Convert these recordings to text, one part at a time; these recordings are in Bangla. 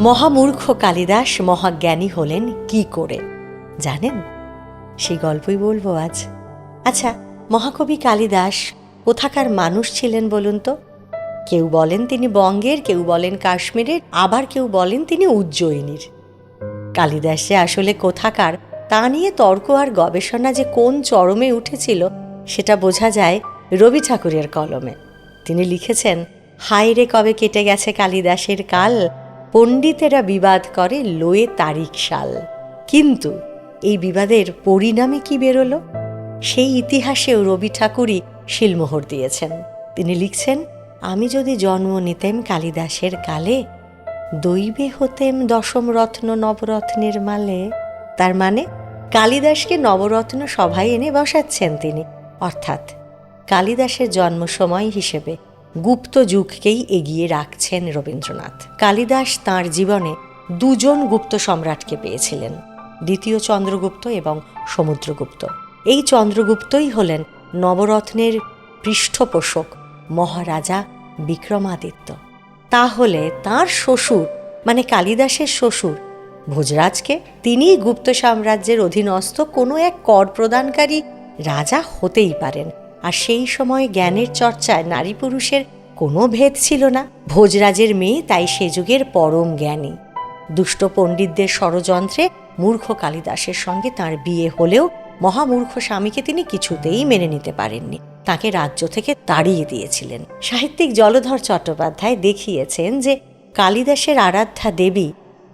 মহামূর্খ কালিদাস মহাজ্ঞানী হলেন কি করে জানেন? সেই গল্পই বলবো আজ। আচ্ছা, মহাকবি কালিদাস কোথাকার মানুষ ছিলেন বলুন তো? কেউ বলেন তিনি বঙ্গের, কেউ বলেন কাশ্মীরের, আবার কেউ বলেন তিনি উজ্জয়িনীর। কালিদাস যে আসলে কোথাকার তা নিয়ে তর্ক আর গবেষণা যে কোন চরমে উঠেছিল সেটা বোঝা যায় রবি ঠাকুরের কলমে। তিনি লিখেছেন, হায় রে কবে কেটে গেছে কালিদাসের কাল, পণ্ডিতেরা বিবাদ করে লয়ে তারিখ সাল। কিন্তু এই বিবাদের পরিণামে কি বেরোলো সেই ইতিহাসেও রবি ঠাকুরই শিলমোহর দিয়েছেন। তিনি লিখছেন, আমি যদি জন্ম নিতেম কালিদাসের কালে, দৈবে হতেম দশম রত্ন নবরত্নের মালে। তার মানে কালিদাসকে নবরত্ন সভায় এনে বসাচ্ছেন তিনি, অর্থাৎ কালিদাসের জন্ম সময় হিসেবে গুপ্ত যুগকেই এগিয়ে রাখছেন রবীন্দ্রনাথ। কালিদাস তাঁর জীবনে দুজন গুপ্ত সম্রাটকে পেয়েছিলেন, দ্বিতীয় চন্দ্রগুপ্ত এবং সমুদ্রগুপ্ত। এই চন্দ্রগুপ্তই হলেন নবরত্নের পৃষ্ঠপোষক মহারাজা বিক্রমাদিত্য। তাহলে তাঁর শ্বশুর মানে কালিদাসের শ্বশুর ভোজরাজকে তিনিই গুপ্ত সাম্রাজ্যের অধীনস্থ কোনো এক কর প্রদানকারী রাজা হতেই পারেন। আর সেই সময় জ্ঞানের চর্চায় নারী পুরুষের কোনো ভেদ ছিল না। ভোজরাজের মেয়ে তাই সে যুগের পরম জ্ঞানী। দুষ্ট পণ্ডিতদের ষড়যন্ত্রে মূর্খ কালিদাসের সঙ্গে তাঁর বিয়ে হলেও মহামূর্খ স্বামীকে তিনি কিছুতেই মেনে নিতে পারেননি, তাকে রাজ্য থেকে তাড়িয়ে দিয়েছিলেন। সাহিত্যিক জলধর চট্টোপাধ্যায় দেখিয়েছেন যে কালিদাসের আরাধ্যা দেবী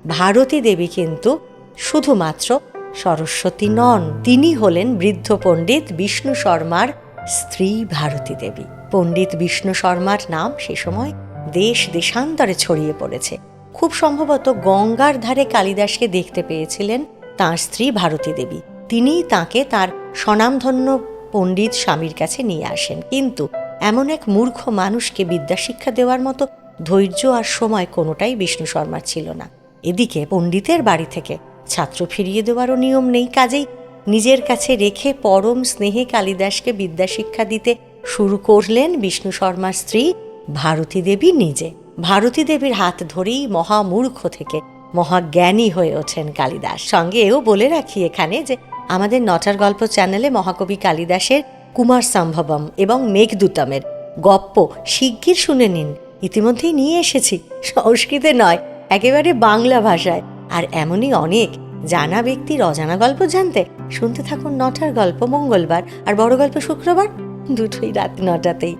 ভারতী দেবী কিন্তু শুধুমাত্র সরস্বতী নন, তিনি হলেন বৃদ্ধ পণ্ডিত বিষ্ণু শর্মার স্ত্রী ভারতী দেবী। পণ্ডিত বিষ্ণু শর্মার নাম সে সময় দেশ দেশান্তরে ছড়িয়ে পড়েছে। খুব সম্ভবত গঙ্গার ধারে কালিদাসকে দেখতে পেয়েছিলেন তাঁর স্ত্রী ভারতী দেবী। তিনিই তাঁকে তাঁর স্বনামধন্য পণ্ডিত স্বামীর কাছে নিয়ে আসেন। কিন্তু এমন এক মূর্খ মানুষকে বিদ্যাশিক্ষা দেওয়ার মতো ধৈর্য আর সময় কোনোটাই বিষ্ণু শর্মার ছিল না। এদিকে পণ্ডিতের বাড়ি থেকে ছাত্র ফিরিয়ে দেওয়ারও নিয়ম নেই, কাজেই নিজের কাছে রেখে পরম স্নেহে কালিদাসকে বিদ্যাশিক্ষা দিতে শুরু করলেন বিষ্ণু শর্মার স্ত্রী ভারতী দেবী নিজে। ভারতী দেবীর হাত ধরেই মহামূর্খ থেকে মহাজ্ঞানী হয়ে ওঠেন কালিদাস। সঙ্গে এও বলে রাখি এখানে যে আমাদের নটার গল্প চ্যানেলে মহাকবি কালিদাসের কুমার সম্ভবম এবং মেঘদূতমের গপ্প শিগগির শুনে নিন। ইতিমধ্যেই নিয়ে এসেছি, সংস্কৃতে নয়, একেবারে বাংলা ভাষায়। আর এমনই অনেক জানা ব্যক্তির অজানা গল্প জানতে শুনতে থাকুন নটার গল্প মঙ্গলবার আর বড় গল্প শুক্রবার, দুটোই রাত 9টাতেই।